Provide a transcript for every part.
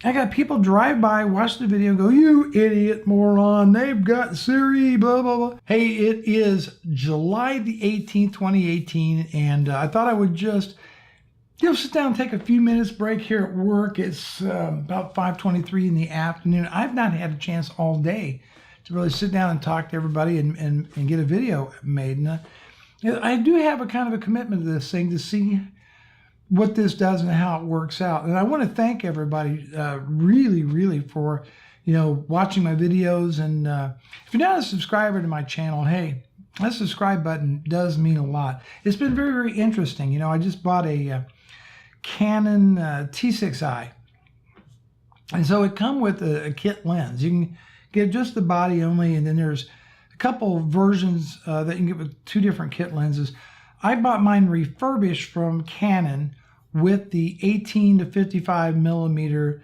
I got people drive by, watch the video, and go, "You idiot moron, they've got Siri, blah, blah, blah." Hey, it is July the 18th, 2018, and I thought I would just sit down and take a few minutes break here at work. It's about 5:23 in the afternoon. I've not had a chance all day to really sit down and talk to everybody and get a video made. And I do have a kind of a commitment to this thing to see what this does and how it works out. And I want to thank everybody really for watching my videos. And if you're not a subscriber to my channel, hey, that subscribe button does mean a lot. It's been very interesting. I just bought a Canon T6i, and so it come with a kit lens. You can get just the body only, and then there's a couple versions that you can get with two different kit lenses. I bought mine refurbished from Canon with the 18 to 55 millimeter,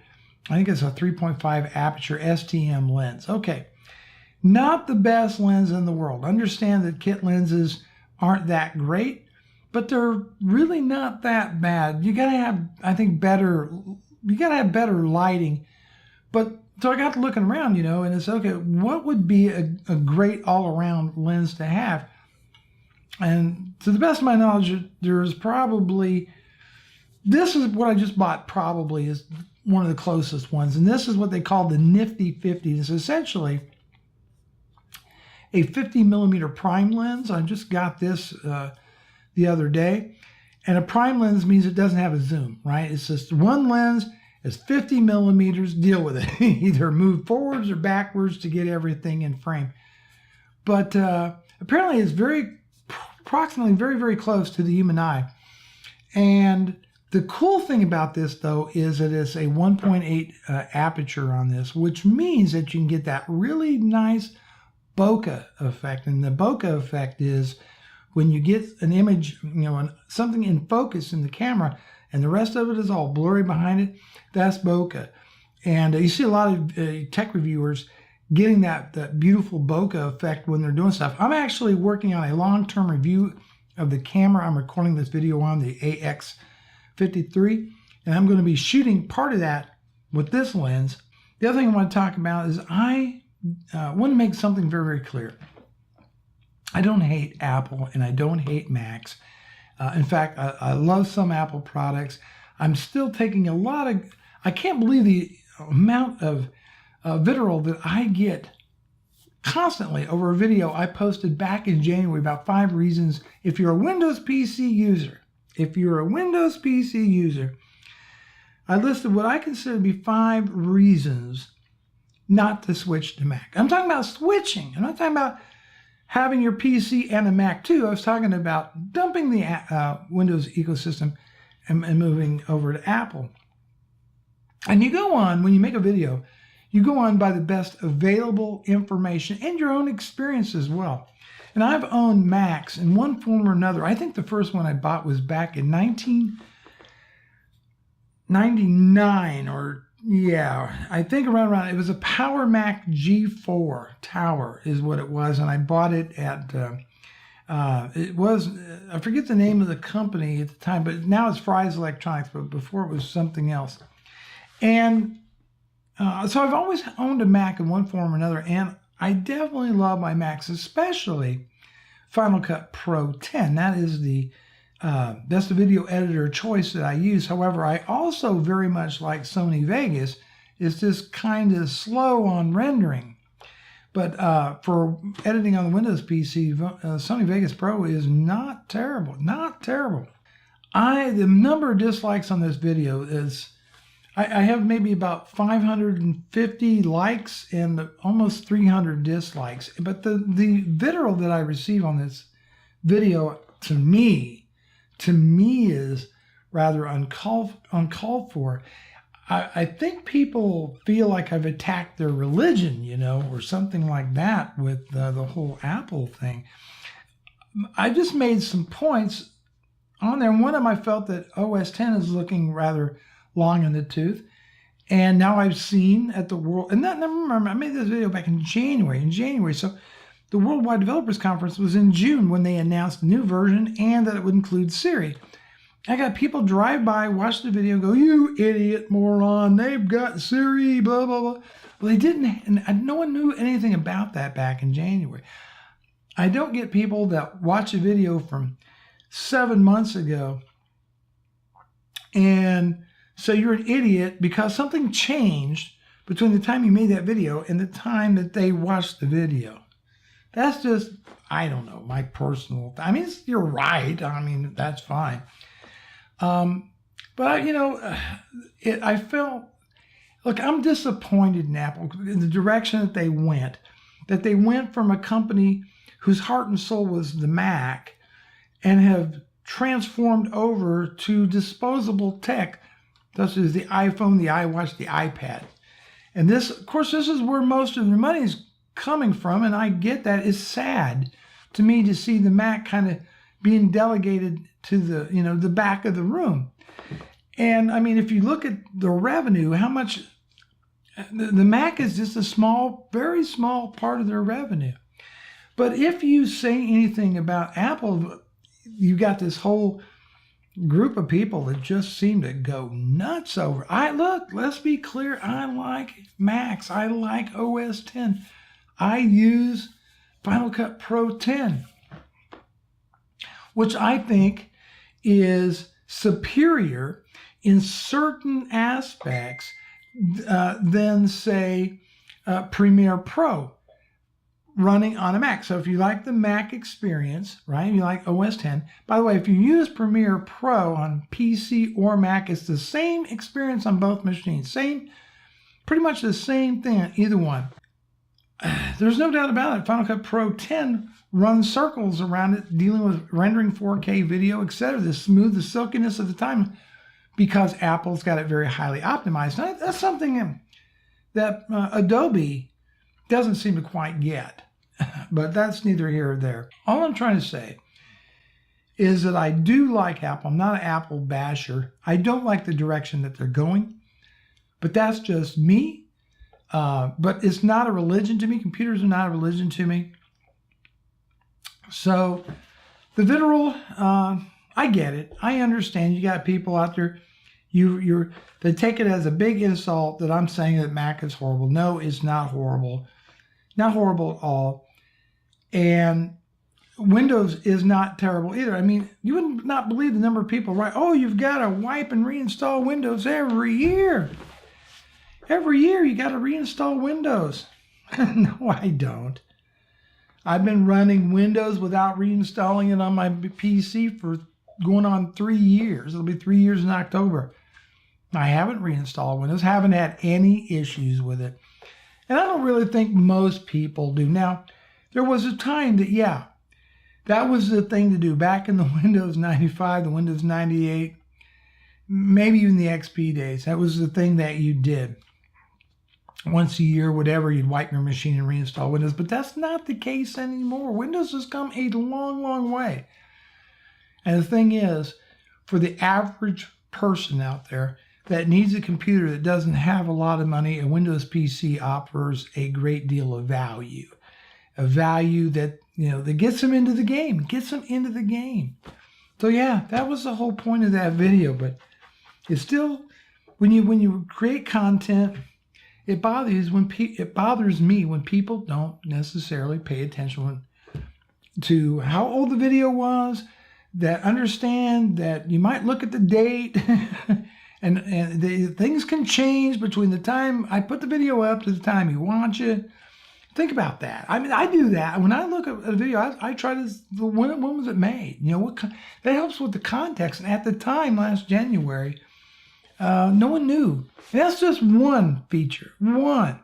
I think it's a 3.5 aperture STM lens. Okay, not the best lens in the world. Understand that kit lenses aren't that great, but they're really not that bad. You gotta have, I think, better lighting. But so I got looking around, and it's okay, what would be a great all-around lens to have? And to the best of my knowledge, there's probably, this is what I just bought, probably is one of the closest ones. And this is what they call the Nifty 50. It's essentially a 50 millimeter prime lens. I just got this the other day. And a prime lens means it doesn't have a zoom, right? It's just one lens, it's 50 millimeters, deal with it. Either move forwards or backwards to get everything in frame. But apparently it's approximately very close to the human eye. And the cool thing about this, though, is that it's a 1.8 aperture on this, which means that you can get that really nice bokeh effect. And the bokeh effect is when you get an image, something in focus in the camera, and the rest of it is all blurry behind it, that's bokeh. And you see a lot of tech reviewers getting that beautiful bokeh effect when they're doing stuff. I'm actually working on a long-term review of the camera I'm recording this video on, the AX53, and I'm going to be shooting part of that with this lens. The other thing I want to talk about is I want to make something very clear. I don't hate Apple and I don't hate Macs. In fact, I love some Apple products. I'm still taking a lot of, I can't believe the amount of vitriol that I get constantly over a video I posted back in January about 5 reasons if you're a Windows PC user. If you're a Windows PC user, I listed what I consider to be 5 reasons not to switch to Mac. I'm talking about switching. I'm not talking about having your PC and a Mac too. I was talking about dumping the Windows ecosystem and moving over to Apple. And you go on, when you make a video, you go on by the best available information and your own experience as well. And I've owned Macs in one form or another. I think the first one I bought was back in 1999, or yeah, I think around it was a Power Mac G4 Tower is what it was. And I bought it at, it was, I forget the name of the company at the time, but now it's Fry's Electronics, but before it was something else. And so I've always owned a Mac in one form or another, and I definitely love my Macs, especially Final Cut Pro 10. That is that's the video editor choice that I use. However, I also very much like Sony Vegas. It's just kind of slow on rendering. But for editing on the Windows PC, Sony Vegas Pro is not terrible. Not terrible. The number of dislikes on this video is, I have maybe about 550 likes and almost 300 dislikes. But the vitriol that I receive on this video, to me is rather uncalled for. I think people feel like I've attacked their religion, or something like that with the whole Apple thing. I just made some points on there, and one of them I felt that OS X is looking rather long in the tooth. And now I've seen at the world, and that, remember, I made this video back in January. So the Worldwide Developers Conference was in June when they announced the new version and that it would include Siri. I got people drive by, watch the video, go, you idiot moron, they've got Siri, blah, blah, blah. Well, they didn't, and no one knew anything about that back in January. I don't get people that watch a video from 7 months ago and say you're an idiot because something changed between the time you made that video and the time that they watched the video. That's just, I don't know, my personal, I mean, you're right. I mean, that's fine. But I felt, look, I'm disappointed in Apple in the direction that they went from a company whose heart and soul was the Mac and have transformed over to disposable tech, such as the iPhone, the iWatch, the iPad. And this, of course, this is where most of their money is coming from, and I get that. It's sad to me to see the Mac kind of being delegated to the back of the room. And I mean, if you look at the revenue, how much the Mac is just a small, very small part of their revenue. But if you say anything about Apple, you got this whole group of people that just seem to go nuts over. Let's be clear. I like Macs. I like OS 10. I use Final Cut Pro 10, which I think is superior in certain aspects than, say, Premiere Pro running on a Mac. So if you like the Mac experience, right, you like OS 10. By the way, if you use Premiere Pro on PC or Mac, it's the same experience on both machines. Pretty much the same thing on either one. There's no doubt about it. Final Cut Pro 10 runs circles around it, dealing with rendering 4K video, etc. The smooth, the silkiness of the time, because Apple's got it very highly optimized. Now, that's something that Adobe doesn't seem to quite get, but that's neither here or there. All I'm trying to say is that I do like Apple. I'm not an Apple basher. I don't like the direction that they're going, but that's just me. But it's not a religion to me. Computers are not a religion to me. So the vitriol, I get it. I understand. You got people out there, they take it as a big insult that I'm saying that Mac is horrible. No, it's not horrible. Not horrible at all. And Windows is not terrible either. I mean, you would not believe the number of people, right? Oh, you've got to wipe and reinstall Windows every year. Every year you got to reinstall Windows. No, I don't. I've been running Windows without reinstalling it on my PC for going on 3 years. It'll be 3 years in October. I haven't reinstalled Windows, haven't had any issues with it. And I don't really think most people do. Now, there was a time that, yeah, that was the thing to do back in the Windows 95, the Windows 98, maybe even the XP days. That was the thing that you did. Once a year, whatever, you'd wipe your machine and reinstall Windows. But that's not the case anymore. Windows has come a long, long way. And the thing is, for the average person out there that needs a computer that doesn't have a lot of money, a Windows PC offers a great deal of value. A value that, that gets them into the game. So yeah, that was the whole point of that video. But it's still, when you create content, it bothers me when people don't necessarily pay attention to how old the video was, that understand that you might look at the date and things can change between the time I put the video up to the time you watch it. Think about that. I mean, I do that. When I look at a video, I try to, when was it made? That helps with the context. And at the time, last January, no one knew. And that's just one feature. One.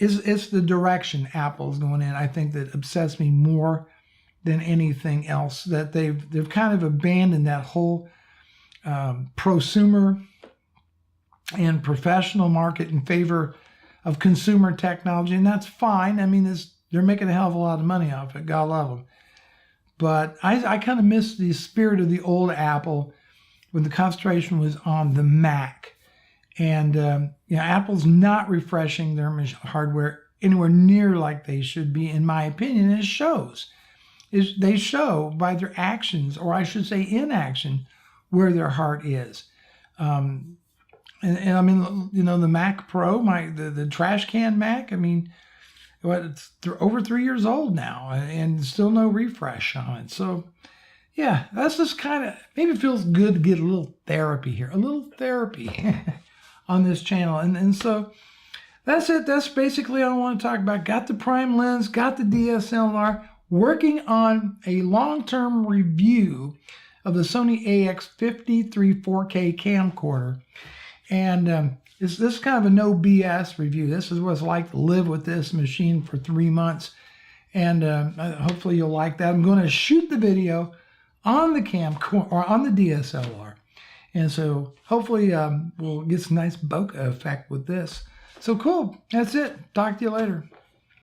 It's the direction Apple's going in, I think, that obsesses me more than anything else. That they've kind of abandoned that whole prosumer and professional market in favor of consumer technology, and that's fine. I mean, they're making a hell of a lot of money off it. God love them. But I kind of miss the spirit of the old Apple when the concentration was on the Mac. And Apple's not refreshing their hardware anywhere near like they should be, in my opinion, and it shows. is they show by their actions, or I should say inaction, where their heart is. And I mean, you know, the Mac Pro, the trash can Mac, I mean, it's over 3 years old now and still no refresh on it. So yeah, that's just kind of, maybe it feels good to get a little therapy here, a little therapy on this channel. And so that's it. That's basically all I want to talk about. Got the prime lens, got the DSLR, working on a long-term review of the Sony AX53 4K camcorder. And this is kind of a no BS review. This is what it's like to live with this machine for 3 months. And hopefully you'll like that. I'm going to shoot the video on the camcorder or on the DSLR. And so hopefully we'll get some nice bokeh effect with this. So cool. That's it. Talk to you later.